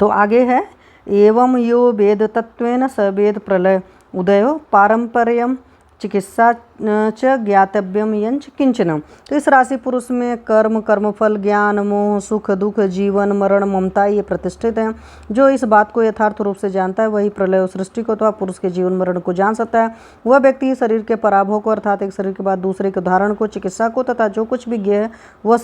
तो आगे है एवं यो वेद तत्वेन स वेद प्रलय उदयो पारंपर्यम चिकित्सा च ज्ञातव्यम यंच किंचन। तो इस राशि पुरुष में कर्म, कर्मफल, ज्ञान, मोह, सुख दुख, जीवन मरण, ममता ये प्रतिष्ठित हैं। जो इस बात को यथार्थ रूप से जानता है वही प्रलय और सृष्टि को अथवा पुरुष के जीवन मरण को जान सकता है। वह व्यक्ति शरीर के पराभव को अर्थात एक शरीर के बाद दूसरे के धारण को, चिकित्सा को तथा जो कुछ भी ज्ञ है वह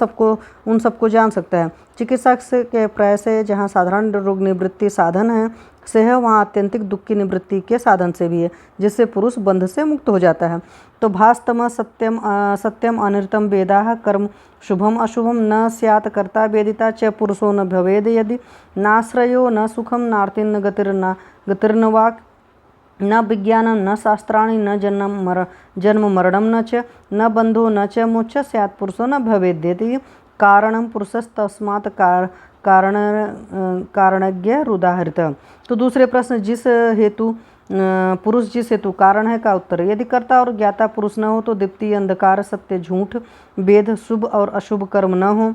उन सबको जान सकता है। चिकित्सा के प्रयाय से जहाँ साधारण रोग निवृत्ति साधन है से है, वहाँ आत्यंतिक दुख की निवृत्ति के साधन से भी है, जिससे पुरुष बंध से मुक्त हो जाता है। तो भास्तम सत्यम अनिर्तम वेदाः कर्म शुभम अशुभम न स्यात् कर्ता वेदिता च पुरुषो न भवेद यदि नाश्रयो न सुखम नार्तिर्न गतिर्न वाक् न विज्ञानं न शास्त्राणि न जन्म मरणं न च न बंधो न च मोक्ष स्यात् पुरुषो न भवेद्यति कारणं पुरुषस्तस्मात् कारणज्ञ रुदाहृत। तो दूसरे प्रश्न जिस हेतु कारण है का उत्तर। यदि कर्ता और ज्ञाता पुरुष न हो तो दीप्ति, अंधकार, सत्य, झूठ, वेद, शुभ और अशुभ कर्म न हो,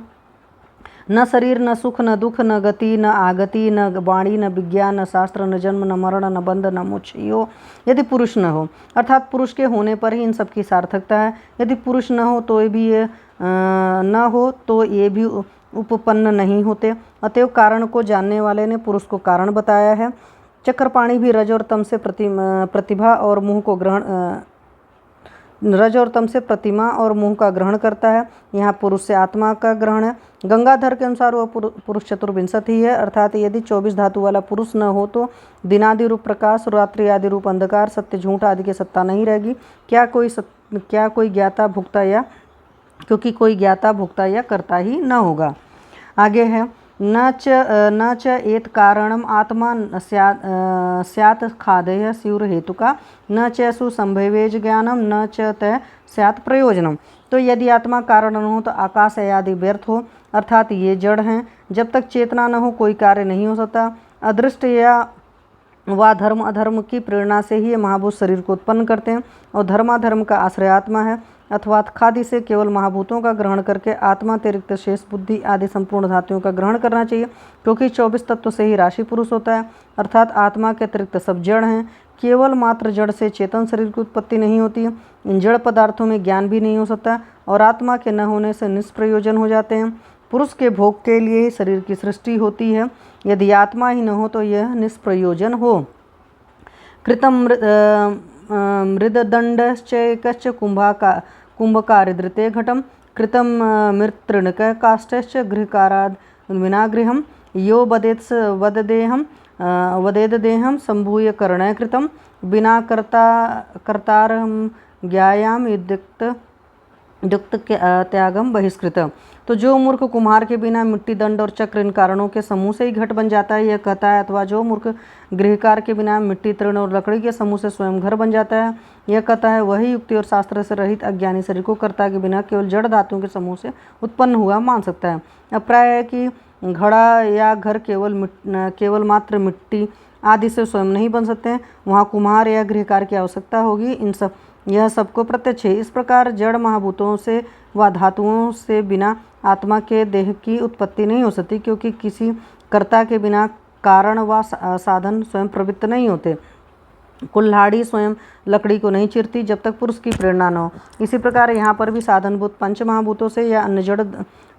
न शरीर, न सुख, न दुख, न गति, न आगति, न वाणी, न विज्ञान, न शास्त्र, न जन्म, न मरण, न बंध, न मोक्ष हो, यदि पुरुष न हो, अर्थात पुरुष के होने पर ही इन सब की सार्थकता है। यदि पुरुष न हो तो ये भी उपपन्न नहीं होते। अतएव कारण को जानने वाले ने पुरुष को कारण बताया है। चक्रपाणी भी रज और तम से प्रतिभा और मुंह को रज और तम से प्रतिमा और मुंह का ग्रहण करता है। यहाँ पुरुष से आत्मा का ग्रहण है। गंगाधर के अनुसार वह पुरुष चतुर्विंशति ही है, अर्थात यदि 24 धातु वाला पुरुष न हो तो दिनादि रूप प्रकाश, रात्रि आदि रूप अंधकार, सत्य झूठ आदि की सत्ता नहीं रहेगी। क्या कोई ज्ञाता भुक्ता क्योंकि कोई ज्ञाता भुक्ता या करता ही न होगा। आगे है न च एत कारणम आत्मा स्यात् खादय स्युर हेतुका न च सुसंभवेज ज्ञानम न च तय स्यात् प्रयोजनम। तो यदि आत्मा कारण न हो तो आकाश आदि व्यर्थ हो, अर्थात ये जड़ हैं। जब तक चेतना न हो कोई कार्य नहीं हो सकता। अदृष्ट या व धर्म अधर्म की प्रेरणा से ही ये महाभूत शरीर को उत्पन्न करते हैं और धर्माधर्म का आश्रय आत्मा है। अथवा खादि से केवल महाभूतों का ग्रहण करके आत्मा अतिरिक्त शेष बुद्धि आदि संपूर्ण धातुओं का ग्रहण करना चाहिए, क्योंकि 24 तत्व से ही राशि पुरुष होता है, अर्थात आत्मा के अतिरिक्त सब जड़ हैं। केवल मात्र जड़ से चेतन शरीर की उत्पत्ति नहीं होती है। इन जड़ पदार्थों में ज्ञान भी नहीं हो सकता और आत्मा के न होने से निष्प्रयोजन हो जाते हैं। पुरुष के भोग के लिए ही शरीर की सृष्टि होती है। यदि आत्मा ही न हो तो यह निष्प्रयोजन हो। कृतम मृददंडश्च कुंभकारिधृते घटम कृतम मृतृणक काष्ठश्च गृहकाराद विनागृहम यो वदेदेहम संभूय कर्णय कृतम बिना कर्तारहम ज्ञायाम युक्त त्यागम बहिष्कृत। तो जो मूर्ख कुम्हार के बिना मिट्टी, दंड और चक्र इन कारणों के समूह से ही घट बन जाता है, यह कहता है। अथवा जो मूर्ख गृहकार के बिना मिट्टी, तृण और लकड़ी के समूह से स्वयं घर बन जाता है, यह कहता है। वही युक्ति और शास्त्र से रहित अज्ञानी शरीर को कर्ता के बिना केवल जड़ धातुओं के समूह से उत्पन्न हुआ मान सकता है। अब प्राय है कि घड़ा या घर केवल मात्र मिट्टी आदि से स्वयं नहीं बन सकते हैं, वहाँ कुम्हार या गृहकार की आवश्यकता होगी। यह सबको प्रत्यक्ष है। इस प्रकार जड़ महाभूतों से व धातुओं से बिना आत्मा के देह की उत्पत्ति नहीं हो सकती, क्योंकि किसी कर्ता के बिना कारण व साधन स्वयं प्रवृत्त नहीं होते। कुल्हाड़ी स्वयं लकड़ी को नहीं चीरती जब तक पुरुष की प्रेरणा न हो। इसी प्रकार यहाँ पर भी साधनभूत पंच महाभूतों से या अन्य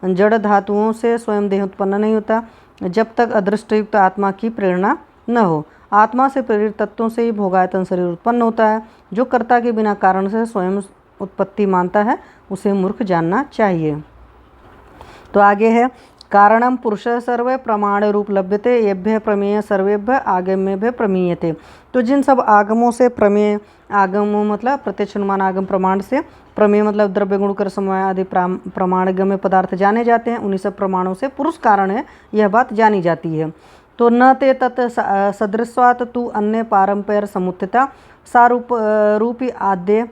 जड़ धातुओं से स्वयं देह उत्पन्न नहीं होता जब तक अदृष्टयुक्त आत्मा की प्रेरणा न हो। आत्मा से प्रेरित तत्वों से ही भोगायतन शरीर उत्पन्न होता है। जो कर्ता के बिना कारण से स्वयं उत्पत्ति मानता है उसे मूर्ख जानना चाहिए। तो आगे है कारणम पुरुष सर्वे प्रमाण रूप लभ्यते येभ्य प्रमेय सर्वेभ्य आगम्यभ्य प्रमीयते। तो जिन सब आगमों से प्रमेय, आगम मतलब प्रत्यक्ष अनुमान आगम प्रमाण से, प्रमेय मतलब द्रव्य गुण कर समय आदि प्रमाणगम्य पदार्थ जाने जाते हैं, उन्हीं सब प्रमाणों से पुरुष कारण है यह बात जानी जाती है। तो न ते तत् सदृश्वात् तु अन्य पारंपर समुत्थिता रूपी आद्य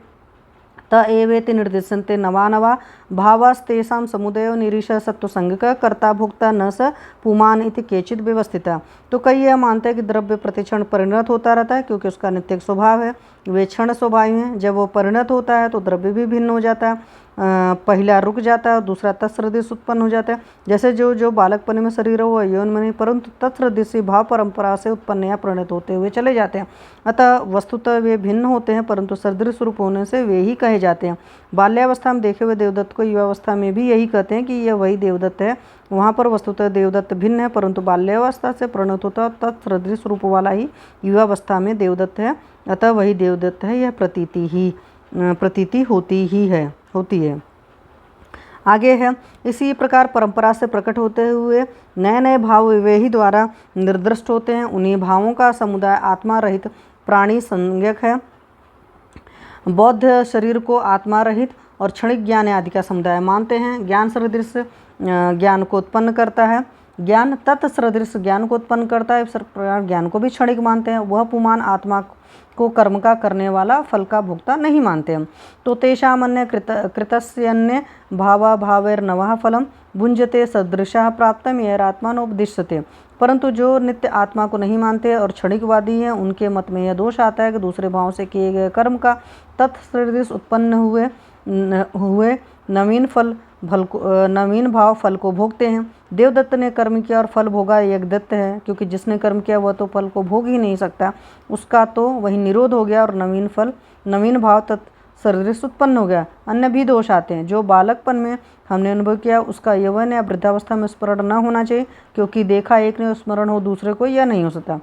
त एवेति निर्दिशन्ते नवा भावास्तेषां समुदयो निरीश सत्वसंग कर्ता भोक्ता न स पुमान इति केचित् व्यवस्थिता। तो कई यह मानते हैं कि द्रव्य प्रतिक्षण परिणत होता रहता है क्योंकि उसका नित्य स्वभाव है। वे क्षण स्वभावी हैं। जब वो परिणत होता है तो द्रव्य भी भिन्न हो जाता है, पहला रुक जाता है और दूसरा तत्सदृश उत्पन्न हो जाता है। जैसे जो बालकपन में शरीर हो वह यौन में नहीं, परंतु तत्सदृश भाव परंपरा से उत्पन्न या परिणत होते हुए चले जाते हैं। अतः वस्तुतः वे भिन्न होते हैं, परंतु सदृश रूप होने से वे ही कहे जाते हैं। बाल्यावस्था में देखे हुए देवदत्त को युवावस्था में भी यही कहते हैं कि यह वही देवदत्त है। वहाँ पर वस्तुतः देवदत्त भिन्न है, परंतु बाल्यावस्था से परिणत होता तत्सदृश रूप वाला ही युवावस्था में देवदत्त है। अतः वही देवदत्त है, यह प्रतीति होती है। आगे है, इसी प्रकार परंपरा से प्रकट होते हुए नए नए भाव वे ही द्वारा निर्दिष्ट होते हैं। उन्हीं भावों का समुदाय आत्मा रहित प्राणी संज्ञक है। बौद्ध शरीर को आत्मा रहित और क्षणिक ज्ञान आदि का समुदाय मानते हैं। ज्ञान सदृश ज्ञान को उत्पन्न करता है, ज्ञान तत्सदृश ज्ञान को उत्पन्न करता है। इस प्रकार ज्ञान को भी क्षणिक मानते हैं। वह पुमान आत्मा को कर्म का करने वाला, फल का भोक्ता नहीं मानते हम। तो तेषामन्य कृतस्यन्य भावा भावैर्नवः फलम भुंजते सदृशः प्राप्तम यैरात्मानोपदिश्यते। परंतु जो नित्य आत्मा को नहीं मानते और क्षणिकवादी हैं, उनके मत में यह दोष आता है कि दूसरे भाव से किए गए कर्म का तत्सदृश उत्पन्न हुए नवीन भाव फल को भोगते हैं। देवदत्त ने कर्म किया और फल भोगा, यज्ञदत्त है, क्योंकि जिसने कर्म किया वह तो फल को भोग ही नहीं सकता, उसका तो वही निरोध हो गया और नवीन भाव तत्सदृश उत्पन्न हो गया। अन्य भी दोष आते हैं। जो बालकपन में हमने अनुभव किया उसका यौवन या वृद्धावस्था में स्मरण न होना चाहिए, क्योंकि देखा एक ने स्मरण हो दूसरे को यह नहीं हो सकता।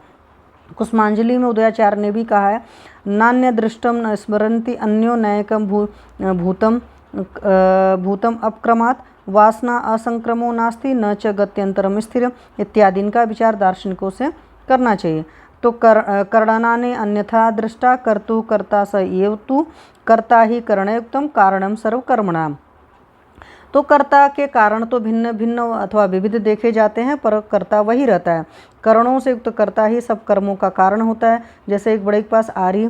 कुसुमांजलि में उदयाचार्य ने भी कहा है, नान्य दृष्टम न स्मरन्ति अन्यो नैकम भूतम अपक्रमात् वासना असंक्रमो नास्ति न च गत्यंतरम स्थिर इत्यादि इनका विचार दार्शनिकों से करना चाहिए। तो करणाने अन्यथा दृष्टा कर्तु कर्ता स एव तु कर्ता ही करणयुक्तम कारणम सर्वकर्मणाम। तो कर्ता के कारण तो भिन्न भिन्न अथवा विविध देखे जाते हैं, पर कर्ता वही रहता है। करणों से युक्त कर्ता ही सब कर्मों का कारण होता है। जैसे एक बड़े के पास आरी,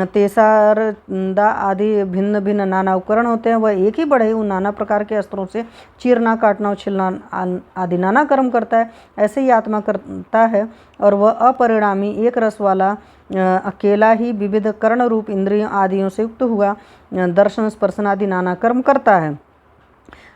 तेसार, दा आदि भिन्न भिन्न नाना उपकरण होते हैं, वह एक ही बड़े उन नाना प्रकार के अस्त्रों से चीरना, काटना, उछलना आदि नाना कर्म करता है। ऐसे ही आत्मा करता है और वह अपरिणामी एक रस वाला अकेला ही विविध कर्ण रूप इंद्रियों आदियों से युक्त हुआ दर्शन, स्पर्शन आदि नाना कर्म करता है।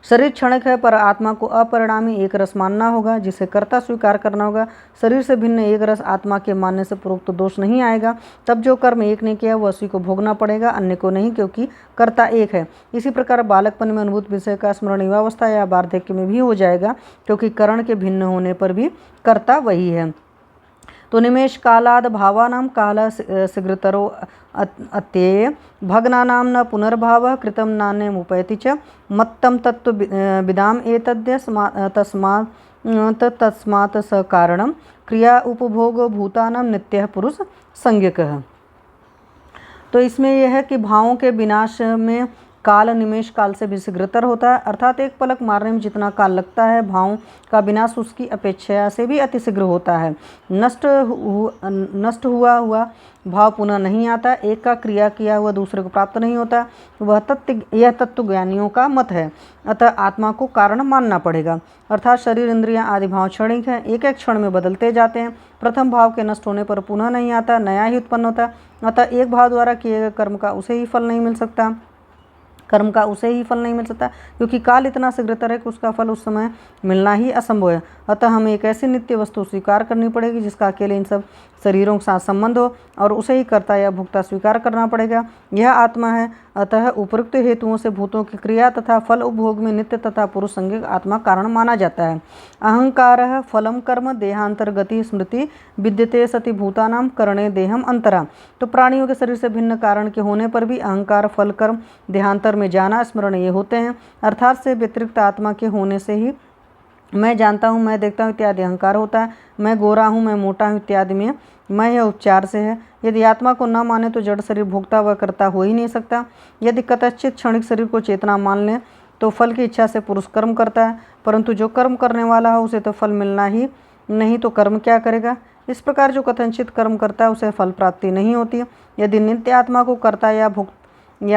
शरीर क्षणिक है, पर आत्मा को अपरिणामी एक रस मानना होगा, जिसे कर्ता स्वीकार करना होगा। शरीर से भिन्न एक रस आत्मा के मानने से पूर्वोक्त दोष नहीं आएगा। तब जो कर्म एक ने किया वह उसी को भोगना पड़ेगा, अन्य को नहीं, क्योंकि कर्ता एक है। इसी प्रकार बालकपन में अनुभूत विषय का स्मरण युवावस्था या वार्धक्य में भी हो जाएगा, क्योंकि करण के भिन्न होने पर भी कर्ता वही है। तो निमेष कालाद भावानां काल शीघ्रतरो अत्येय भग्नानां न पुनर्भावः कृतं नान्यमुपैति च मत्तं तत्व विदाम एतद्य तस्मात् स कारणं क्रिया उपभोग भूतानां नित्यः पुरुष संज्ञकः। तो इसमें यह है कि भावों के विनाश में काल निमेष काल से भी शीघ्रतर होता है, अर्थात एक पलक मारने में जितना काल लगता है, भावों का विनाश उसकी अपेक्षा से भी अतिशीघ्र होता है। नष्ट हुआ भाव पुनः नहीं आता, एक का क्रिया किया हुआ दूसरे को प्राप्त नहीं होता। यह तत्व ज्ञानियों का मत है। अतः आत्मा को कारण मानना पड़ेगा, अर्थात शरीर, इंद्रियां आदि भाव क्षणिक हैं, एक एक क्षण में बदलते जाते हैं। प्रथम भाव के नष्ट होने पर पुनः नहीं आता, नया ही उत्पन्न होता है। अतः एक भाव द्वारा किए गए कर्म का उसे ही फल नहीं मिल सकता, क्योंकि काल इतना शीघ्रतर है कि उसका फल उस समय मिलना ही असंभव है। अतः हमें एक ऐसी नित्य वस्तु स्वीकार करनी पड़ेगी जिसका अकेले इन सब शरीरों के साथ संबंध हो, और उसे ही कर्ता या भोक्ता स्वीकार करना पड़ेगा। यह आत्मा है। अतः उपयुक्त हेतुओं से भूतों की क्रिया तथा फल उपभोग में नित्य तथा पुरुष संज्ञक आत्मा कारण माना जाता है। अहंकार फलम कर्म देहांतर्गति स्मृति विद्यते सति भूतानां करणे देहम अंतरा। तो प्राणियों के शरीर से भिन्न कारण के होने पर भी अहंकार, फल, कर्म, देहांतर में जाना, स्मरण ये होते हैं। अर्थात से व्यतिरिक्त आत्मा के होने से ही मैं जानता हूँ, मैं देखता हूँ इत्यादि अहंकार होता है। मैं गोरा हूँ, मैं मोटा हूँ इत्यादि में मैं यह उपचार से है। यदि आत्मा को न माने तो जड़ शरीर भोक्ता व कर्ता हो ही नहीं सकता। यदि कतश्चित क्षणिक शरीर को चेतना मान लें तो फल की इच्छा से पुरुष कर्म करता है, परंतु जो कर्म करने वाला हो उसे तो फल मिलना ही नहीं, तो कर्म क्या करेगा। इस प्रकार जो कथनचित कर्म करता है उसे फल प्राप्ति नहीं होती। यदि नित्य आत्मा को कर्ता या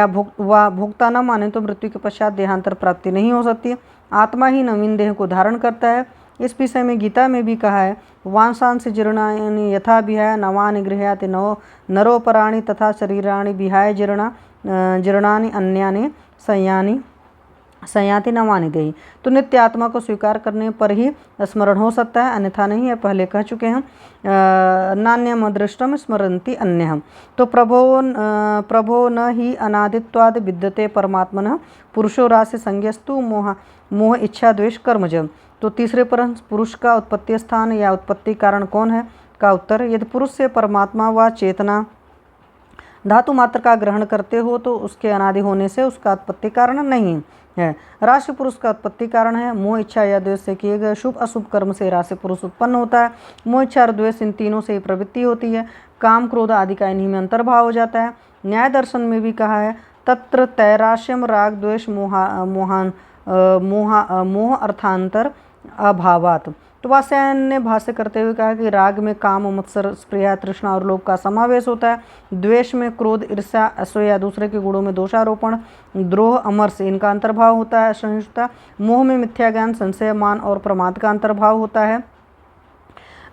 भोक्ता न माने तो मृत्यु के पश्चात देहांतर प्राप्ति नहीं हो सकती। आत्मा ही नवीन देह को धारण करता है, इस विषय में गीता में भी कहा है, वांसांसि जीर्णानि यथा विहाय नवानि गृह्याति नरोपराणि तथा शरीराणि विहाय जीर्णानि अन्यानि संयाति नवानि देहि। तो नित्य आत्मा को स्वीकार करने पर ही स्मरण हो सकता है, अन्यथा नहीं है। पहले कह चुके हैं, नान्यम अदृष्टम स्मरन्ति अन्यहम। तो प्रभो न ही अनादित्वाद विद्यते परमात्मनः पुरुषो राशि संज्ञस्तु मोह इच्छा द्वेष कर्मज। तो तीसरे प्रश्न, पुरुष का उत्पत्ति स्थान या उत्पत्ति कारण कौन है का उत्तर, यदि पुरुष से परमात्मा व चेतना धातु मात्र का ग्रहण करते हो तो उसके अनादि होने से उसका उत्पत्ति कारण नहीं है। राशि पुरुष का उत्पत्ति कारण है। मोह इच्छा या द्वेष से किए गए शुभ अशुभ कर्म से राशि पुरुष उत्पन्न होता है। मोह इच्छा और द्वेष इन तीनों से ही प्रवृत्ति होती है। काम क्रोध आदि का इन्हीं में अंतर्भाव हो जाता है। न्याय दर्शन में भी कहा है, तत्र तैराश्यम राग द्वेष मोह अर्थांतर अभावात। तो वात्स्यायन ने भाष्य करते हुए कहा कि राग में काम, मत्सर, स्प्रिया, तृष्णा और लोभ का समावेश होता है। द्वेष में क्रोध, ईर्ष्या, असूया, दूसरे के गुणों में दोषारोपण, द्रोह, अमर्ष इनका अंतर्भाव होता है। असहिष्णुता, मोह में मिथ्या ज्ञान, संशय, मान और प्रमाद का अंतर्भाव होता है।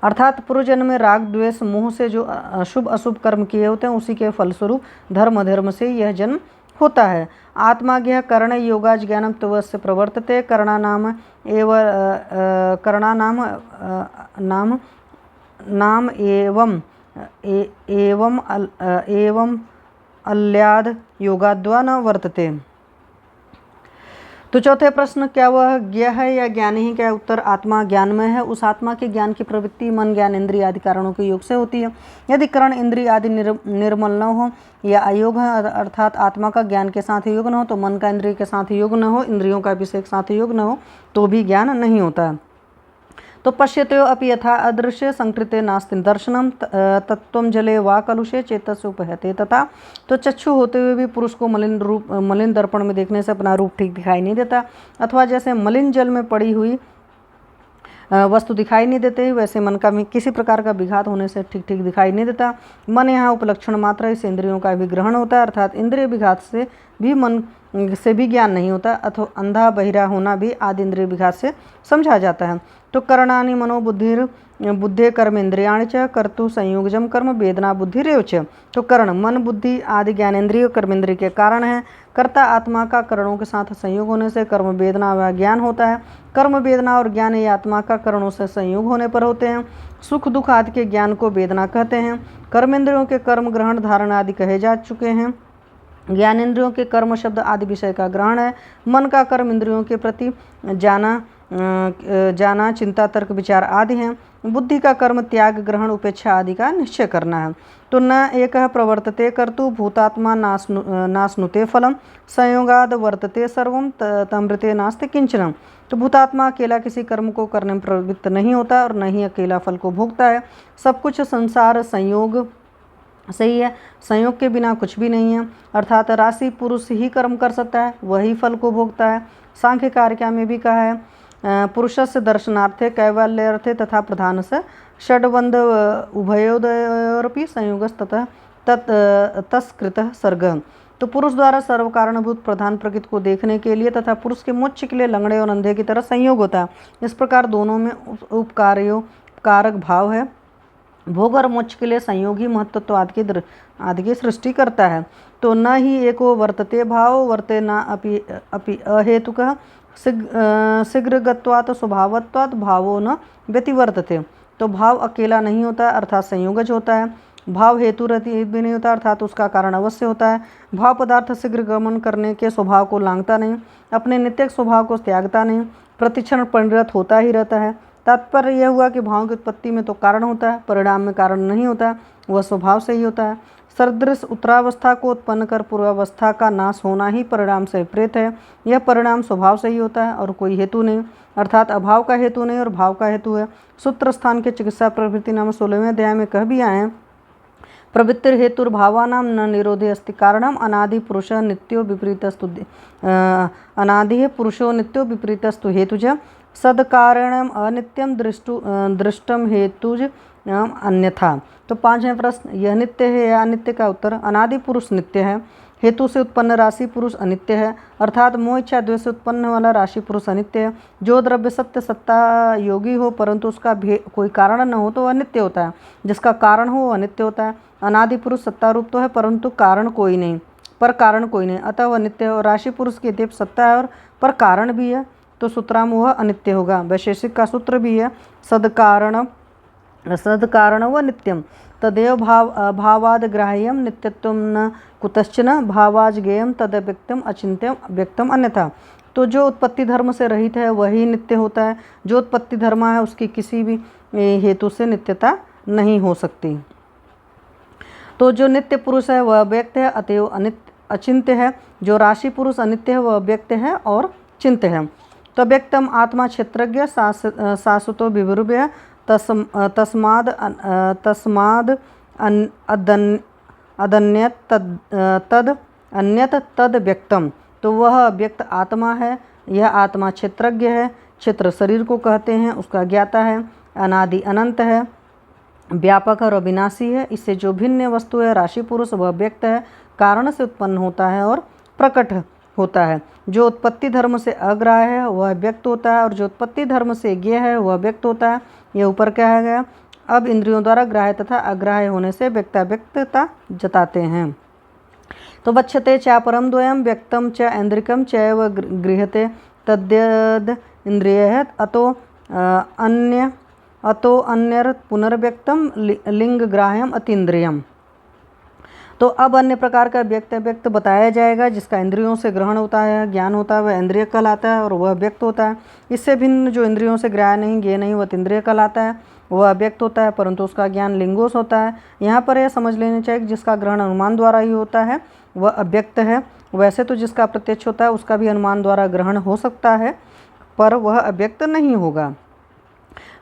अर्थात पूर्व जन्म में राग द्वेष मोह से जो अशुभ अशुभ कर्म किए होते हैं उसी के फलस्वरूप धर्म अधर्म से यह जन्म होता है। आत्माज्ञ कर्ण योगाज ज्ञानम तवस्य प्रवर्तते करणानाम एव नाम एवं अल्ल्याद योगाद्वा न वर्तते। तो चौथे प्रश्न, क्या वह ज्ञ है या ज्ञानी है? क्या उत्तर, आत्मा ज्ञानमय है। उस आत्मा के ज्ञान की प्रवृत्ति मन, ज्ञान, इंद्रिय आदि कारणों के योग से होती है। यदि करण, इंद्रिय आदि निर्मल न हो या अयोग है, अर्थात आत्मा का ज्ञान के साथ योग न हो, तो मन का इंद्रिय के साथ योग न हो, इंद्रियों का विषय के साथ योग न हो, तो भी ज्ञान नहीं होता। तो पश्यतो अपि यथा अदृश्य संकृते नास्ति दर्शनम तत्त्वं जले वा कलुषे चेतस्य उपहते। तथा तो चक्षु होते हुए भी पुरुष को मलिन दर्पण में देखने से अपना रूप ठीक दिखाई नहीं देता, अथवा जैसे मलिन जल में पड़ी हुई वस्तु दिखाई नहीं देते, वैसे मन का भी किसी प्रकार का विघात होने से ठीक ठीक दिखाई नहीं देता। मन यहाँ उपलक्षण मात्र है, इस इंद्रियों का भी ग्रहण होता है, अर्थात इंद्रिय विघात से भी मन से भी ज्ञान नहीं होता, अथवा अंधा बहिरा होना भी आदि इंद्रिय विघात से समझा जाता है। तो करणानि मनोबुद्धि कर्म इंद्रियाणि च कर्तु संयोगजम कर्म वेदना बुद्धिरेव च। तो कर्ण मन, बुद्धि आदि ज्ञानेन्द्रिय कर्म इंद्रिय के कारण है। कर्ता आत्मा का करणों के साथ संयोग होने से कर्म वेदना व ज्ञान होता है। कर्म वेदना और ज्ञान ये आत्मा का करणों से संयोग होने पर होते हैं। सुख दुख आदि के ज्ञान को वेदना कहते हैं। कर्मेंद्रियों के कर्म ग्रहण धारण आदि कहे जा चुके हैं। ज्ञानेंद्रियों के कर्म शब्द आदि विषय का ग्रहण है। मन का कर्म इंद्रियों के प्रति जाना चिंता तर्क विचार आदि हैं। बुद्धि का कर्म त्याग ग्रहण उपेक्षा आदि का निश्चय करना है। तो न एक प्रवर्तते कर्तु भूतात्मा नाश्नुते फलम संयोगाद वर्तते सर्वम तमृते नास्ति किंचनम। तो भूतात्मा अकेला किसी कर्म को करने में प्रवृत्त नहीं होता और न ही अकेला फल को भोगता है। सब कुछ संसार संयोग सही है, संयोग के बिना कुछ भी नहीं है। अर्थात राशि पुरुष ही कर्म कर सकता है, वही फल को भोगता है। सांख्य कारिका में भी कहा है, पुरुषस्य दर्शनार्थे कैवल्यार्थे तथा प्रधान से षड्बंध उभयोदयोरपि संयोगस्ततः तत्कृत सर्ग। तो पुरुष द्वारा सर्व कारणभूत प्रधान प्रकृति को देखने के लिए तथा पुरुष के मोक्ष के लिए लंगड़े और अंधे की तरह संयोग होता है। इस प्रकार दोनों में उपकारक भाव है। भोग और मोक्ष के लिए संयोग ही महत्त्व आदि की सृष्टि करता है। तो न ही एको वर्तते भाव वर्ते न अपि अहेतुक शीघ्रगत्वात् स्वभावत्वात् भावो न व्यतिवर्तते। तो भाव अकेला नहीं होता अर्थात संयोगज होता है। भाव हेतु रहित भी नहीं होता अर्थात उसका कारण अवश्य होता है। भाव पदार्थ शीघ्र गमन करने के स्वभाव को लांघता नहीं, अपने नित्य स्वभाव को त्यागता नहीं, प्रतिक्षण परिणत होता ही रहता है। तात्पर्य यह हुआ कि भाव की उत्पत्ति में तो कारण होता है, परिणाम में कारण नहीं होता, वह स्वभाव से ही होता है। सदृश उत्तरावस्था को उत्पन्न कर पूर्वावस्था का नाश होना ही परिणाम से विपरीत है। यह परिणाम स्वभाव से ही होता है और कोई हेतु नहीं, अर्थात अभाव का हेतु नहीं और भाव का हेतु है। सूत्र स्थान के चिकित्सा प्रवृत्ति नाम 16वें अध्याय में कह भी आए हैं, प्रवृत्तिर हेतुर्भावानां न निरोधे अस्ति कारणम अनादि पुरुषो नित्यो नित्यो विपरीतस्तु हेतुज सदकारणम अनित्यम दृष्टम हेतुज अन्यथा। तो 5वें प्रश्न, यह नित्य है या अनित्य का उत्तर, अनादि पुरुष नित्य है। हेतु से उत्पन्न राशि पुरुष अनित्य है, अर्थात मोह इच्छा द्वेष से उत्पन्न वाला राशि पुरुष अनित्य है। जो द्रव्य सत्य सत्ता योगी हो परंतु उसका कोई कारण न हो तो वह नित्य होता है, जिसका कारण हो वह अनित्य होता है। अनादि पुरुष सत्ता रूप तो है परंतु कारण कोई नहीं, अतः वह नित्य है। और राशि पुरुष की दीप सत्ता है और पर कारण भी है, तो सूत्राम वह अनित्य होगा। वैशेषिक का सूत्र भी है सदकारण व नित्यम तदेव भावाद ग्राह्यम नित्यत्वम न कुतश्चन भावाज गेयम तद व्यक्तम अचिंत्यम व्यक्तम अन्यथा। तो जो उत्पत्ति धर्म से रहित है वही नित्य होता है, जो उत्पत्ति धर्म है उसकी किसी भी हेतु से नित्यता नहीं हो सकती। तो जो नित्य पुरुष है वह व्यक्त है, अतएव अचिंत्य है। जो राशि पुरुष अनित्य है वह व्यक्त है और चिंत्य है। तो व्यक्तम आत्मा क्षेत्रज्ञ शाश्वतो विवृभ्य तस्माद अदन्यत तद अन्यत तद व्यक्तम। तो वह व्यक्त आत्मा है, यह आत्मा क्षेत्रज्ञ है, क्षेत्र शरीर को कहते हैं, उसका ज्ञाता है, अनादि अनंत है, व्यापक और अविनाशी है। इससे जो भिन्न वस्तु है राशि पुरुष वह व्यक्त है, कारण से उत्पन्न होता है और प्रकट होता है। जो उत्पत्ति धर्म से अग्राह्य है वह व्यक्त होता है और जो उत्पत्ति धर्म से ज्ञेय है वह व्यक्त होता है। यह ऊपर कहा गया। अब इंद्रियों द्वारा ग्राह्य तथा अग्राह्य होने से व्यक्ता जताते हैं। तो वक्षते च परम द्वयम व्यक्तम च ऐन्द्रिकम चैव गृह्यते तद्यद इंद्रिय अतो अन्यर पुनर्व्यक्तम लिंग ग्राह्यम अतीन्द्रियम। तो अब अन्य प्रकार का व्यक्त बताया जाएगा जिसका इंद्रियों से ग्रहण होता है, ज्ञान होता है, वह इंद्रिय कहलाता है और वह व्यक्त होता है। इससे भिन्न जो इंद्रियों से ग्राह्य नहीं, ज्ञेय नहीं, वह इंद्रिय कहलाता है, वह व्यक्त होता है परंतु उसका ज्ञान लिंगोस होता है। यहाँ पर यह समझ लेना चाहिए कि जिसका ग्रहण अनुमान द्वारा ही होता है वह अव्यक्त है। वैसे तो जिसका प्रत्यक्ष होता है उसका भी अनुमान द्वारा ग्रहण हो सकता है पर वह अव्यक्त नहीं होगा।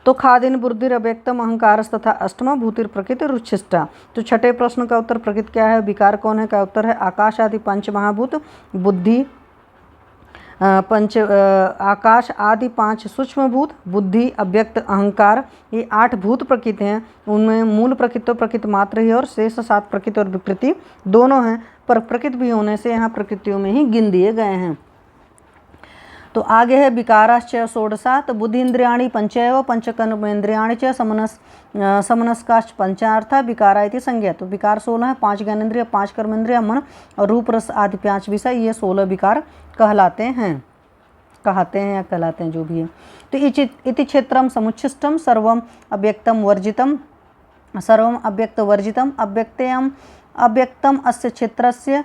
तो खादिन बुद्धिर अव्यक्तम अहंकारस तथा अष्टमा भूतिर प्रकृति रुच्छिष्टा। तो छठे प्रश्न का उत्तर प्रकृति क्या है, विकार कौन है का उत्तर है आकाश आदि पंच महाभूत, बुद्धि आकाश आदि 5 सूक्ष्म भूत, बुद्धि, अव्यक्त, अहंकार, ये 8 भूत प्रकृति हैं। उनमें मूल प्रकृति तो प्रकृति मात्र ही और शेष 7 प्रकृति और विकृति दोनों हैं, पर प्रकृति भी होने से यहाँ प्रकृतियों में ही गिन दिए गए हैं। तो आगे है विकाराश्च षोडशा। तो बुद्धि इंद्रियाणि पंचैव पंचकर्मेन्द्रियाणि च समनस्काश्च पंचार्था विकारा इति संज्ञा। तो विकार 16 है, 5 ज्ञानेन्द्रिय, 5 कर्मेंद्रिय, मन और रूप रस आदि 5 विषय, ये 16 विकार कहलाते हैं जो भी है। तो इति क्षेत्रम समुच्छिष्टम सर्वम अव्यक्तम वर्जितम अव्यक्तम अस्य क्षेत्रस्य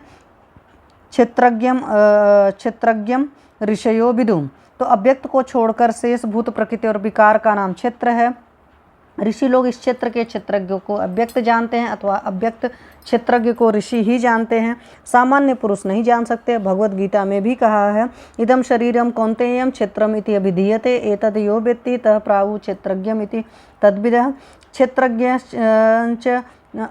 क्षेत्रज्ञम ऋषयो विदुम। तो अव्यक्त को छोड़कर शेष भूत प्रकृति और विकार का नाम क्षेत्र है। ऋषि लोग इस क्षेत्र के क्षेत्रज्ञों को अव्यक्त जानते हैं अथवा अव्यक्त क्षेत्रज्ञ को ऋषि ही जानते हैं, सामान्य पुरुष नहीं जान सकते। भगवत गीता में भी कहा है इदम शरीरम कौन्तेयम क्षेत्रम इति अभिधीयते एतद् यो वेत्ति तः प्राहु क्षेत्रज्ञम इति तद्विदः क्षेत्रज्ञश्च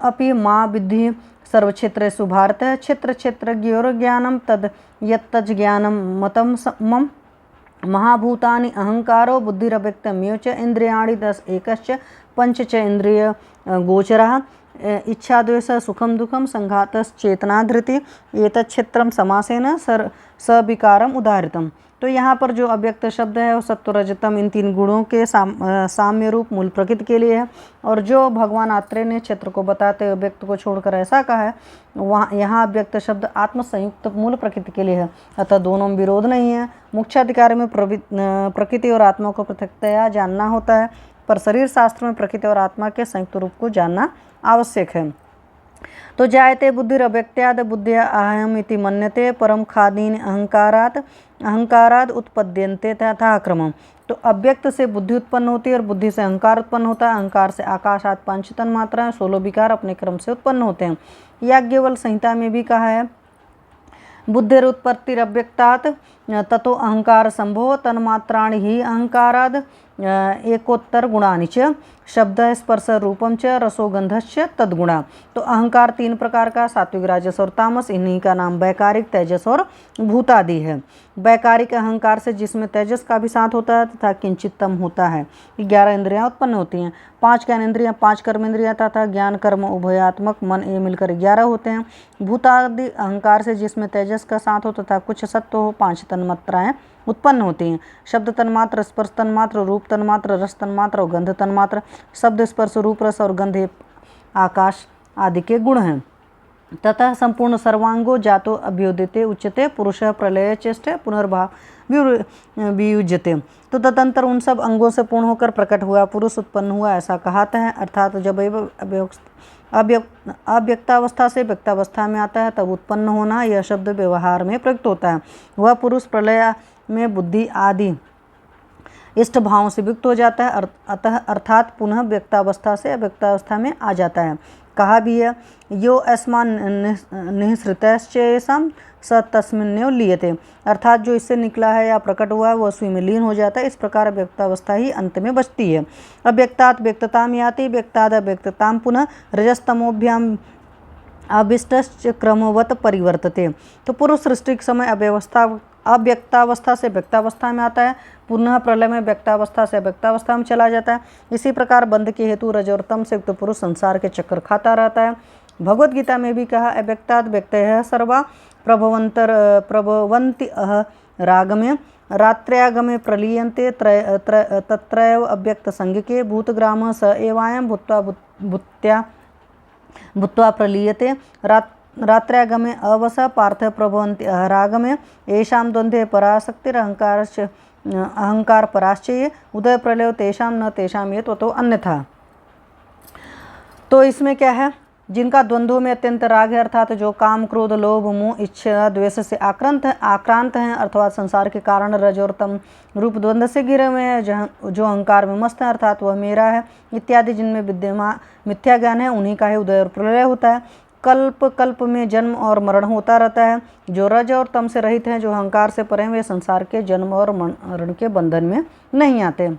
अपि मा विद्धि सर्वक्षेत्रेषु भारतः क्षेत्रज्ञोर्ज्ञानं तद् यत्तज् ज्ञानं मतं मम महाभूतानि अहंकारो बुद्धिरव्यक्तमेव च इंद्रियाणि 10 एकश्च पंच च इंद्रिय गोचरः इच्छा द्वेष सुखम दुखम संघातश्चेतना धृति एतत् क्षेत्रम समासेन सविकारम उदाहृतम। तो यहाँ पर जो अव्यक्त शब्द है वो सत्व रजतम इन 3 गुणों के साम्य रूप मूल प्रकृति के लिए है। और जो भगवान आत्रेय ने क्षेत्र को बताते हुए अव्यक्त को छोड़कर ऐसा कहा है, वहाँ यहाँ अव्यक्त शब्द आत्म संयुक्त मूल प्रकृति के लिए है, अतः दोनों में विरोध नहीं है। मोक्षाधिकार में प्रकृति और आत्मा को पृथकतया जानना होता है, पर शरीर शास्त्र में प्रकृति और आत्मा के संयुक्त रूप को जानना आवश्यक है। तो जायते बुद्धिरव्यक्त्याद बुद्धिया अहम इति मन्यते परम खादीन अहंकाराद उत्पद्यन्ते तथा क्रमम। तो अव्यक्त से बुद्धि उत्पन्न होती है और बुद्धि से अहंकार उत्पन्न होता है। अहंकार से आकाशात 5 तन्मात्राएं 16 विकार अपने क्रम से उत्पन्न होते हैं। याज्ञवल्क्य संहिता में भी कहा है बुद्धिरुत्पत्तिरव्यक्तात् ततो अहंकार संभव तन्मात्राणि ही अहंकाराद एकोत्तर गुणानि च शब्द स्पर्श रूपम च रसोगंधश्च तद्गुणा। तो अहंकार 3 प्रकार का, सात्विक, राजस और तामस। इन्हीं का नाम वैकारिक, तेजस और भूतादि है। वैकारिक अहंकार से जिसमें तेजस का भी साथ होता है तथा किंचितम होता है। 11 इंद्रियां उत्पन्न होती हैं। 5 ज्ञानेंद्रियां, 5 कर्मेंद्रियां तथा ज्ञान कर्म उभयात्मक मन ये मिलकर 11 होते हैं। भूतादि अहंकार से जिसमें तेजस का साथ हो तथा कुछ सत्व हो 5 तन्मात्राएं उत्पन्न होती हैं। शब्द तन्मात्र, स्पर्श तन्मात्र, रूप तन्मात्र, रस तन्मात्र और गंध तन्मात्र। शब्द, स्पर्श, रूप, रस और गंध आकाश आदि के गुण हैं। तथा संपूर्ण सर्वांगो जातो अभ्युदिते उच्यते पुरुष प्रलय चेष्टे पुनर्भाव वियुज्यते। तो तदंतर उन सब अंगों से पूर्ण होकर प्रकट हुआ पुरुष उत्पन्न हुआ ऐसा कहते हैं। अर्थात जब अव्यक्तावस्था से व्यक्तावस्था में आता है तब उत्पन्न होना यह शब्द व्यवहार में प्रयुक्त होता है। वह पुरुष प्रलय में बुद्धि आदि इष्ट भावों से युक्त हो जाता है, अतः अर्थात पुनः व्यक्तावस्था से अव्यक्तावस्था में आ जाता है। कहा भी है यो अस्मान निःसृतश्चेषां स तस्मिन्नेव लीयते। अर्थात जो इससे निकला है या प्रकट हुआ है वह उसी में लीन हो जाता है। इस प्रकार व्यक्तावस्था ही अंत में बचती है। अव्यक्तात् व्यक्तताम याति, व्यक्ताद् अव्यक्तताम पुनः रजस्तमोभ्याम अभिष्टश्च क्रमवत परिवर्तते। तो पुरुष सृष्टि के समय अव्यक्तावस्था से व्यक्तावस्था में आता है, पुनः प्रलय में व्यक्तावस्था से अव्यक्तावस्था में चला जाता है। इसी प्रकार बंध के हेतु रज और तम से युक्त पुरुष संसार के चक्कर खाता रहता है। भगवत गीता में भी कहा अव्यक्ताद् व्यक्तयः सर्वा प्रभवन्ति रागमे रात्र्यागमे प्रलीयन्ते तत्रैव अव्यक्त संज्ञके भूतग्राम स एवायं भूत्वा प्रलीयते। रात्र्यागमे अवस पार्थ प्रभवन्ति अहरागमे येषां द्वन्द्वे अहंकार पराश्चर्य उदय प्रलय तेषां न तेषां ये तो अन्यथा। तो इसमें क्या है, जिनका द्वंद्वों में अत्यंत राग है, अर्थात जो काम क्रोध लोभ मोह इच्छा द्वेष से आक्रांत हैं, अर्थात संसार के कारण रज और तम रूप द्वंद्व से घिरे हुए हैं, जो अहंकार में मस्त है, अर्थात वह मेरा है इत्यादि जिनमें विद्यमान मिथ्या ज्ञान है, उन्हीं का ही उदय और प्रलय होता है। कल्प कल्प में जन्म और मरण होता रहता है। जो रज और तम से रहित हैं, जो अहंकार से परे, वे संसार के जन्म और मरण के बंधन में नहीं आते।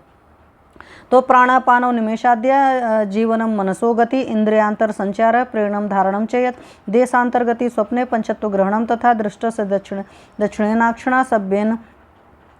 तो प्राणापानो निमेषाद्य जीवनम मनसो गति इंद्रियांतर संचार प्रेरणम धारणम चयत देशांतर्गति स्वप्ने पंचत्व ग्रहणम तथा दृष्ट से दक्षिणेनाक्षणा सभ्येन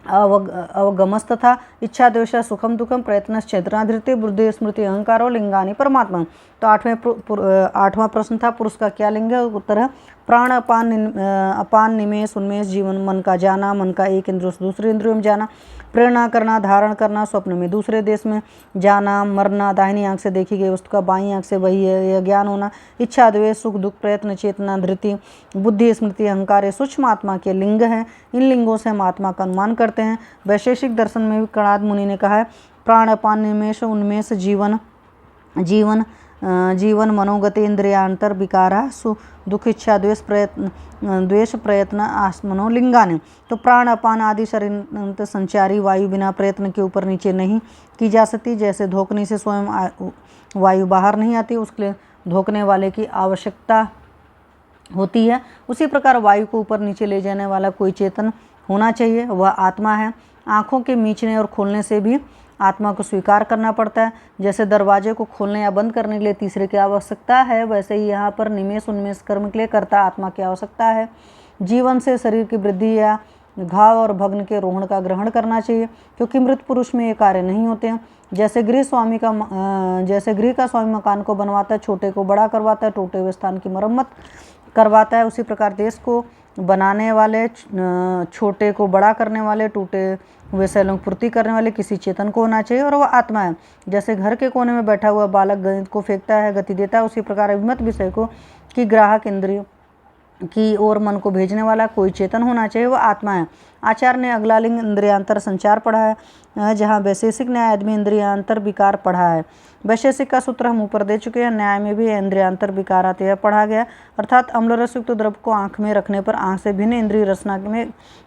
अवगमस्तथा इच्छा द्वेष सुखम दुखम प्रयत्नश्चेतना धृति बुद्धि स्मृति अहंकारो लिंगानि परमात्मा। तो आठवां प्रश्न था पुरुष का क्या लिंग है। उत्तर है प्राण अपान निमेष उन्मेष जीवन मन का जाना, मन का एक इंद्रियों से दूसरे इंद्रियों में जाना, प्रेरणा करना, धारण करना, स्वप्न में दूसरे देश में जाना, मरना, दाहिनी आंख से देखी गई वस्तु का बाईं आंख से वही है, यह ज्ञान होना, इच्छा द्वेष सुख दुख प्रयत्न चेतना धृति बुद्धि स्मृति अहंकार ये सूक्ष्म आत्मा के लिंग हैं। इन लिंगों से हम आत्मा का अनुमान करते हैं। वैशेषिक दर्शन में भी कणाद मुनि ने कहा है प्राण अपान निमेष उन्मेष जीवन मनोगति इंद्रियांतर विकारा सु दुख इच्छा द्वेष प्रयत्न आत्मनो लिंगाने। तो प्राण अपान आदि शरीर संचारी वायु बिना प्रयत्न के ऊपर नीचे नहीं की जा सकती। जैसे धोकने से स्वयं वायु बाहर नहीं आती, उसके लिए धोकने वाले की आवश्यकता होती है, उसी प्रकार वायु को ऊपर नीचे ले जाने वाला कोई चेतन होना चाहिए, वह आत्मा है। आँखों के मीचने और खोलने से भी आत्मा को स्वीकार करना पड़ता है। जैसे दरवाजे को खोलने या बंद करने के लिए तीसरे की आवश्यकता है, वैसे ही यहाँ पर निमेष उन्मेष कर्म के लिए कर्ता आत्मा की आवश्यकता है। जीवन से शरीर की वृद्धि या घाव और भग्न के रोहण का ग्रहण करना चाहिए, क्योंकि मृत पुरुष में ये कार्य नहीं होते हैं। जैसे गृह का स्वामी मकान को बनवाता है, छोटे को बड़ा करवाता है, टूटे हुए स्थान की मरम्मत करवाता है, उसी प्रकार देश को बनाने वाले, छोटे को बड़ा करने वाले, टूटे हुए शैलों की पूर्ति करने वाले किसी चेतन को होना चाहिए, और वह आत्मा है। जैसे घर के कोने में बैठा हुआ बालक गणित को फेंकता है, गति देता है, उसी प्रकार अभिमत विषय को कि ग्राहक इंद्रियों की ओर मन को भेजने वाला कोई चेतन होना चाहिए, वह आत्मा है। आचार्य ने अगला लिंग इंद्रियांतर संचार पढ़ा है, जहाँ वैशेषिक न्याय आदमी इंद्रियांतर विकार पढ़ा है। वैशेषिक का सूत्र हम ऊपर दे चुके हैं। न्याय में भी इंद्रियांतर विकारात यह पढ़ा गया, अर्थात अम्ल रसयुक्त द्रव्य को आँख में रखने पर आँख से भिन्न इंद्रिय रचना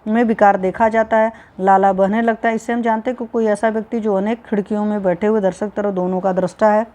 में विकार देखा जाता है, लाला बहने लगता है। इससे हम जानते हैं कि कोई ऐसा व्यक्ति जो अनेक खिड़कियों में बैठे हुए दर्शक तरह दोनों का दृष्टा है,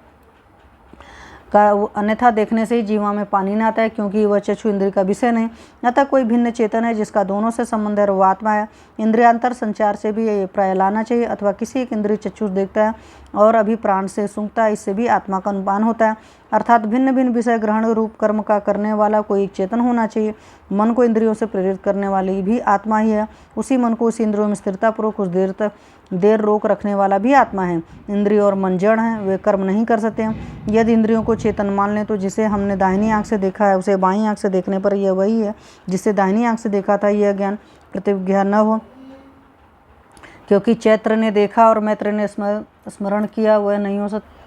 अन्यथा देखने से ही जीवा में पानी न आता है, क्योंकि वह चक्षु इंद्रिय का विषय नहीं। अतः कोई भिन्न चेतन है जिसका दोनों से संबंध है, वो आत्मा है। इंद्रियांतर संचार से भी ये प्राय लाना चाहिए। अथवा किसी एक इंद्रिय चक्षु देखता है और अभी प्राण से सूंघता है, इससे भी आत्मा का अनुमान होता है। अर्थात भिन्न भिन्न विषय ग्रहण रूप कर्म का करने वाला कोई एक चेतन होना चाहिए। मन को इंद्रियों से प्रेरित करने वाली भी आत्मा ही है। उसी मन को उसी इंद्रियों में स्थिरतापूर्वक कुछ देर रोक रखने वाला भी आत्मा है। इंद्रिय और मन जड़ हैं, वे कर्म नहीं कर सकते हैं। यदि इंद्रियों को चेतन मान लें तो जिसे हमने दाहिनी आंख से देखा है उसे बाईं आंख से देखने पर यह वही है जिसे दाहिनी आंख से देखा था। यह ज्ञान प्रतिज्ञा न हो, क्योंकि चैत्र ने देखा और मैत्र ने स्मरण किया, वह नहीं हो सकता।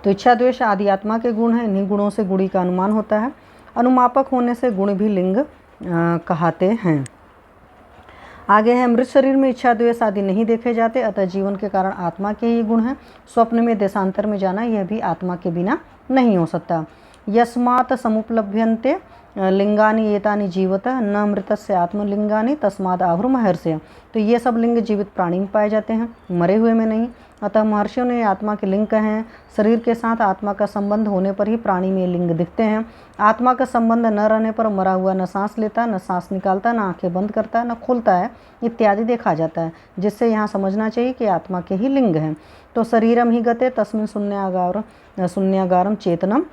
तो इच्छा द्वेष आदि आत्मा के गुण हैं। इन्हीं गुणों से गुणी का अनुमान होता है। अनुमापक होने से गुण भी लिंग कहते हैं। आगे है, मृत शरीर में इच्छा द्वेष आदि नहीं देखे जाते, अतः जीवन के कारण आत्मा के ही गुण हैं। स्वप्न में देशांतर में जाना यह भी आत्मा के बिना नहीं हो सकता। यस्मात् समुपलभ्यन्ते लिंगानि एतानि जीवतः न मृतस्य आत्मलिंगानि तस्माद् आहुर महर्षय। तो ये सब लिंग जीवित प्राणी में पाए जाते हैं, मरे हुए में नहीं। अतः महर्षियों ने आत्मा के लिंग कहे हैं। शरीर के साथ आत्मा का संबंध होने पर ही प्राणी में लिंग दिखते हैं। आत्मा का संबंध न रहने पर मरा हुआ न सांस लेता, न सांस निकालता, न आंखें बंद करता, न खोलता है इत्यादि देखा जाता है, जिससे यहाँ समझना चाहिए कि आत्मा के ही लिंग हैं। तो शरीरम ही गते तस्मिन् शून्यागारम चेतनम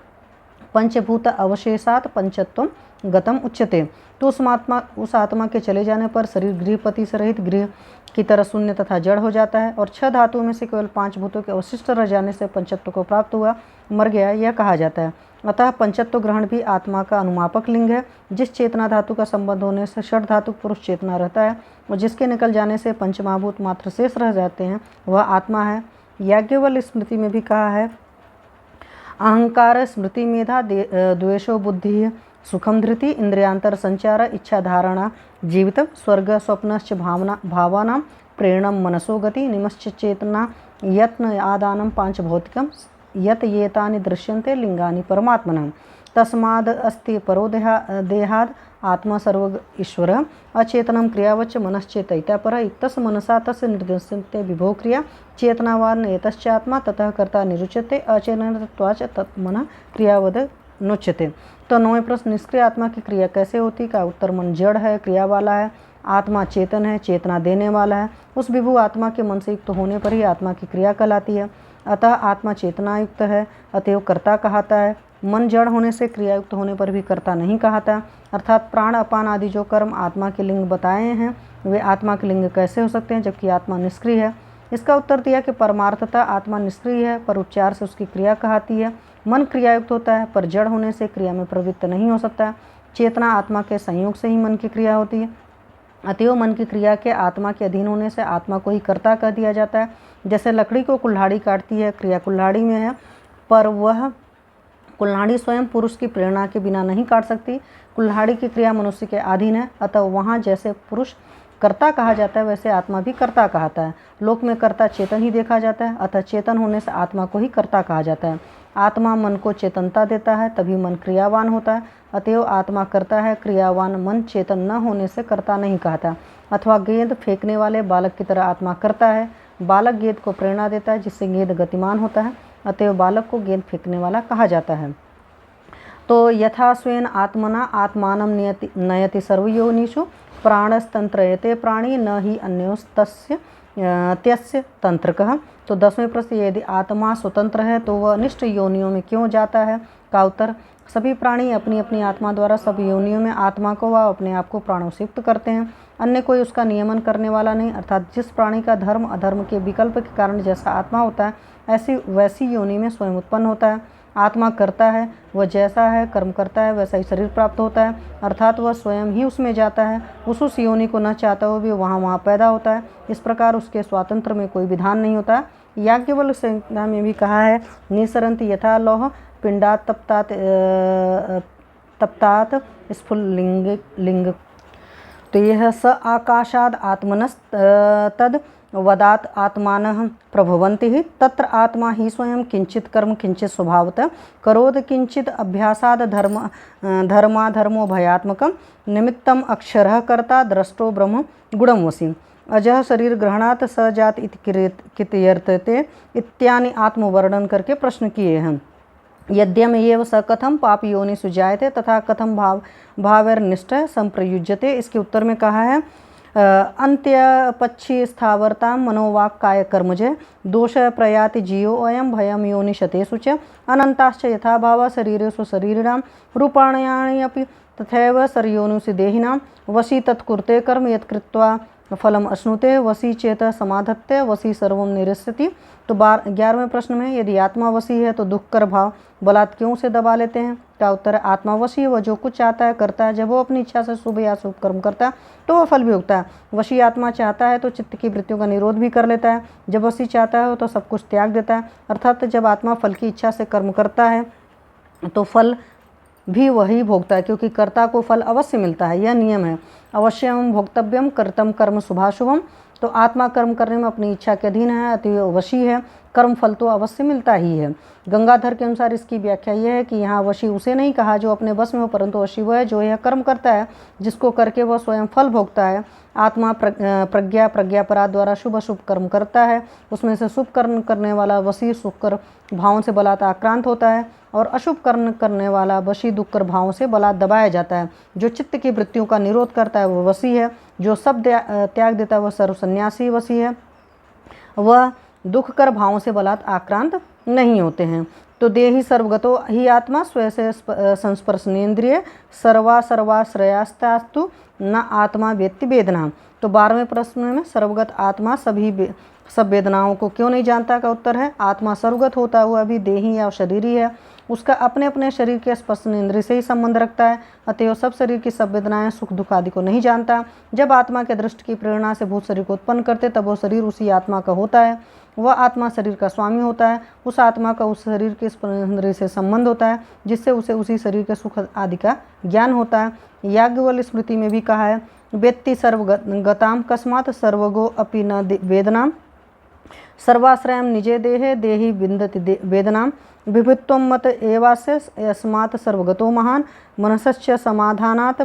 पंचभूत अवशेषात पंचत्वम गतम उच्यते। तो उस आत्मा के चले जाने पर शरीर गृहपति से रहित गृह की तरह शून्य तथा जड़ हो जाता है, और 6 धातुओं में से केवल 5 भूतों के अवशिष्ट रह जाने से पंचत्व को प्राप्त हुआ, मर गया, यह कहा जाता है। अतः पंचत्व ग्रहण भी आत्मा का अनुमापक लिंग है। जिस चेतना धातु का संबंध होने से षड धातु पुरुष चेतना रहता है और जिसके निकल जाने से पंचमहाभूत मात्र शेष रह जाते हैं, वह आत्मा है। याज्ञवल्क्य स्मृति में भी कहा है, अहंकार स्मृति मेधा द्वेषो बुद्धि सुखम धृति इंद्रियांतर संचार इच्छा धारणा जीवित स्वर्ग स्वप्नश्च भावानां प्रेरणम मनसो गति निमश्च चेतना यत्न आदानम पांच भौतिकम यत येतानि दृश्यन्ते लिंगानि परमात्मनः तस्माद् अस्ति परो देहाद आत्मा सर्व ईश्वर अचेतनम क्रियावच्च मनश्चेतयिता पर इक्तस् मनसा तस्य निर्देश्यते विभो क्रिया चेतनावान एतश्चात्मा ततः कर्ता निरुच्यते अचेतनत्वाच तत्मनः क्रियावद नुच्यते। तो 9वें प्रश्न, निष्क्रिय आत्मा की क्रिया कैसे होती का उत्तर, मन जड़ है, क्रिया वाला है, आत्मा चेतन है, चेतना देने वाला है। उस विभु आत्मा के मन से युक्त होने पर ही आत्मा की क्रिया कहलाती है। अतः आत्मा चेतना युक्त है, अतएव कर्ता कहता है। मन जड़ होने से क्रियायुक्त होने पर भी कर्ता नहीं कहता। अर्थात प्राण अपान आदि जो कर्म आत्मा के लिंग बताए हैं वे आत्मा के लिंग कैसे हो सकते हैं जबकि आत्मा निष्क्रिय है। इसका उत्तर दिया कि परमार्थता आत्मा निष्क्रिय है, पर उच्चार से उसकी क्रिया कहती है। मन क्रियायुक्त होता है, पर जड़ होने से क्रिया में प्रवृत्त नहीं हो सकता। चेतना आत्मा के संयोग से ही मन की क्रिया होती है। अतएव मन की क्रिया के आत्मा के अधीन होने से आत्मा को ही कर्ता कह दिया जाता है। जैसे लकड़ी को कुल्हाड़ी काटती है, क्रिया कुल्हाड़ी में है, पर वह कुल्हाड़ी स्वयं पुरुष की प्रेरणा के बिना नहीं काट सकती। कुल्हाड़ी की क्रिया मनुष्य के अधीन है, अतः वहाँ जैसे पुरुष कर्ता कहा जाता है वैसे आत्मा भी कर्ता कहता है। लोक में कर्ता चेतन ही देखा जाता है, अतः चेतन होने से आत्मा को ही कर्ता कहा जाता है। आत्मा मन को चेतनता देता है, तभी मन क्रियावान होता है। अतएव आत्मा कर्ता है, क्रियावान मन चेतन न होने से कर्ता नहीं कहता। अथवा गेंद फेंकने वाले बालक की तरह आत्मा करता है। बालक गेंद को प्रेरणा देता है जिससे गेंद गतिमान होता है, अतएव बालक को गेंद फेंकने वाला कहा जाता है। तो यथा स्वेन आत्मना आत्मानं नयति सर्वयोनिषु प्राणस्तंत्रयते प्राणी न ही अन्योस्तस्य त्यस्य तंत्रकः। तो 10वें प्रश्न, यदि आत्मा स्वतंत्र है तो वह अनिष्ट योनियों में क्यों जाता है का उत्तर, सभी प्राणी अपनी अपनी आत्मा द्वारा सब योनियों में आत्मा को व अपने आप को प्राणों से युक्त करते हैं। अन्य कोई उसका नियमन करने वाला नहीं। अर्थात जिस प्राणी का धर्म अधर्म के विकल्प के कारण जैसा आत्मा होता है ऐसी वैसी योनि में स्वयं उत्पन्न होता है। आत्मा करता है, वह जैसा है कर्म करता है वैसा ही शरीर प्राप्त होता है। अर्थात वह स्वयं ही उसमें जाता है, उस योनि को न चाहता हुआ भी वहाँ पैदा होता है। इस प्रकार उसके स्वातंत्र में कोई विधान नहीं होता। याज्ञवल्क्य संहिता में भी कहा है, निसरन्ति यथा लौह पिंडात तप्तात स्फुलिंग। तो यह स आकाशाद आत्मनस् तद वदात आत्मानः प्रभवन्ति ही तत्र आत्मा ही स्वयं किंचित कर्म किंचित स्वभावतः करोद किंचित अभ्यासाद धर्माधर्मो भयात्मकं निमित्तम अक्षरः कर्ता द्रष्टो ब्रह्म गुणं वसी अजह शरीर ग्रहणात् सजात इति कीर्त्यर्थे इत्यादि आत्मवर्णन करके प्रश्न किए हैं। यद्यम एव स कथम पाप योनि सुजायते तथा कथम भावैर्निष्ठ संप्रयुज्यते। इसके उत्तर में कहा है अंत्य पक्षी स्थावरता मनोवाक काय कर्मजय दोष प्रयाति जीवो अयम भयम योनिशतेषु च अनंताश्च यथा भाव शरीरेषु शरीरिणां रूपाण्यानि अपि तथैव शरीयोनिषु देहिनां वशी तत्कुरुते कर्म यत्कृत्वा फलम अश्नुते वशी चेत समाधत्ते वशी सर्वम निरस्यति। तो 11वें प्रश्न में यदि आत्मा वशी है तो दुख कर भाव बलात् क्यों से दबा लेते हैं? का उत्तर है आत्मा वशी है, वह जो कुछ चाहता है करता है। जब वो अपनी इच्छा से शुभ या शुभ कर्म करता है तो वह फल भी भोगता है। वशी आत्मा चाहता है तो चित्त की वृत्तियों का निरोध भी कर लेता है। जब वशी चाहता है तो सब कुछ त्याग देता है। अर्थात जब आत्मा फल की इच्छा से कर्म करता है तो फल भी वही भोगता है, क्योंकि कर्ता को फल अवश्य मिलता है, यह नियम है। अवश्यम भोक्तव्यम कर्तम कर्म शुभाशुभम। तो आत्मा कर्म करने में अपनी इच्छा के अधीन है, अतः वशी है, कर्म फल तो अवश्य मिलता ही है। गंगाधर के अनुसार इसकी व्याख्या यह है कि यहाँ वशी उसे नहीं कहा जो अपने बस में हो, परंतु वशी वह है जो यह कर्म करता है जिसको करके वह स्वयं फल भोगता है। आत्मा प्रज्ञापराध द्वारा शुभ अशुभ कर्म करता है, उसमें से शुभ कर्म करने वाला वशी सुखकर भावों से बलात् आक्रांत होता है और अशुभ कर्म करने वाला वशी दुखकर भावों से बलात् दबाया जाता है। जो चित्त की वृत्तियों का निरोध करता है वह वशी है। जो सब त्याग देता है वह सर्वसन्यासी वशी है। वह दुख कर भावों से बलात् आक्रांत नहीं होते हैं। तो देहि सर्वगतो ही आत्मा स्वयं से संस्पर्शनेन्द्रिय सर्वाश्रयास्तास्तु न आत्मा व्यक्ति वेदना। तो 12वें प्रश्न में सर्वगत आत्मा सब वेदनाओं को क्यों नहीं जानता? का उत्तर है आत्मा सर्वगत होता हुआ भी देही या शरीरी है, उसका अपने अपने शरीर के स्पर्शनेन्द्रिय से ही संबंध रखता है, अतएव सब शरीर की सब वेदनाएं सुख दुख आदि को नहीं जानता। जब आत्मा के दृष्टि की प्रेरणा से भूत शरीर को उत्पन्न करते तब वो शरीर उसी आत्मा का होता है। वह आत्मा शरीर का स्वामी होता है। उस आत्मा का उस शरीर के स्पर्शनेन्द्रिय से संबंध होता है, जिससे उसे उसी शरीर के सुख आदि का ज्ञान होता है। याज्ञवल्क्य स्मृति में भी कहा है वेत्ति सर्वगताम कस्मात् सर्वगो अपि न वेदनाम सर्वाश्रयम निजे देहे देहि विन्दति वेदनाम विभुत्वम मत एवास्य यस्मात् सर्वगतो महान मनसश्च समाधानात्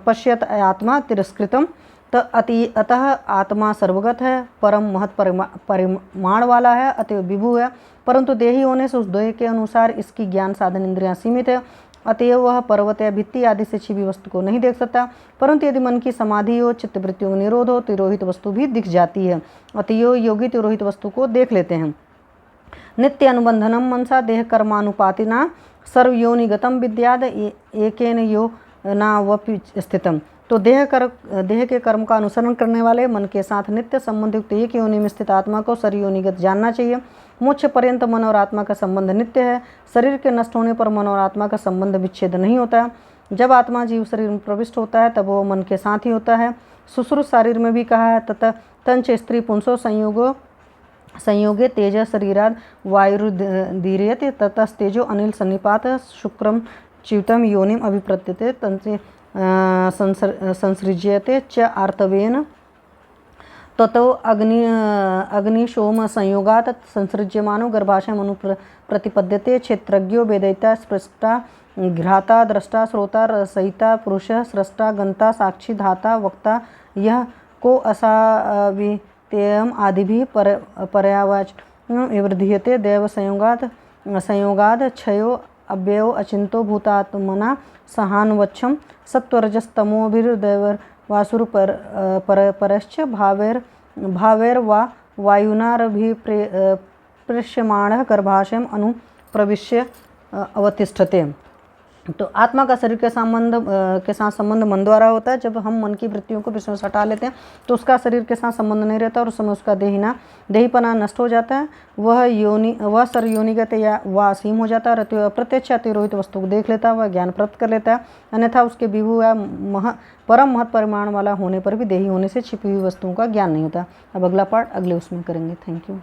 पश्यत आत्मा तिरस्कृतम। अतः आत्मा सर्वगत है, परम महत् परिमाण वाला है, अतः विभु है, परंतु देही होने से उस देह के अनुसार इसकी ज्ञान साधन इंद्रियां सीमित है, अतएव वह पर्वत या भित्ति आदि से छिपी वस्तु को नहीं देख सकता। परंतु यदि मन की समाधि हो, चित्त वृत्तियों का निरोध हो, तिरोहित वस्तु भी दिख जाती है, अतएव योगी तिरोहित वस्तु को देख लेते हैं। नित्य अनुबंधनम मनसा देह कर्मानुपातिना सर्वयोनिगतम विद्याद एकेन यो नावपि स्थितम। तो देह के कर्म का अनुसरण करने वाले मन के साथ नित्य संबंध युक्त एक योनि में स्थित आत्मा को शरीयोनिगत जानना चाहिए। मोक्ष पर्यंत मन और आत्मा का संबंध नित्य है। शरीर के नष्ट होने पर मन और आत्मा का संबंध विच्छेद नहीं होता है। जब आत्मा जीव शरीर में प्रविष्ट होता है तब वो मन के साथ ही होता है। सुश्रुत शरीर में भी कहा है तथा तंच स्त्री पुंसो संयोगे तेज शरीराद वायुर्दीर्यते ततस्तेजो अनिल सन्निपात शुक्रम च्युतम योनिम अभिप्रत्यते तंचे संसृज्यते च आर्तवेन ततो अग्निशोम संयोगात् संसृज्यमानो गर्भाशयम् अनुप्रतिपद्यते। क्षेत्रज्ञो वेदयिता स्पृष्टा घ्राता दृष्टा श्रोता रसयिता पुरुषः स्रष्टा गंता साक्षी धाता वक्ता यह को असावितेयम आदिभिः पर्यावाचनं विवृध्यते। दैव संयोगाद क्षयो अव्ययो अचिंतो भूतात्मना सहानवच्छम सत्वरजस्तमोभिर्दैववासुर परश्च भावैर्वा वायुनारभिप्रेष्यमाणः गर्भाशयम् अनुप्रविश्य अवतिष्ठते। तो आत्मा का शरीर के साथ संबंध मन द्वारा होता है। जब हम मन की वृत्तियों को विषयों से हटा लेते हैं तो उसका शरीर के साथ संबंध नहीं रहता और उस समय उसका देहीपना नष्ट हो जाता है। वह सर्वयोनिगत या वह असीम हो जाता है। अप्रत्यक्ष अतिरोहित वस्तु को देख लेता है, वह ज्ञान प्राप्त कर लेता है। अन्यथा उसके विभु या परम महत् परिमाण वाला होने पर भी देही होने से छिपी हुई वस्तुओं का ज्ञान नहीं होता। अब अगला पार्ट अगले उसमें करेंगे। Thank you.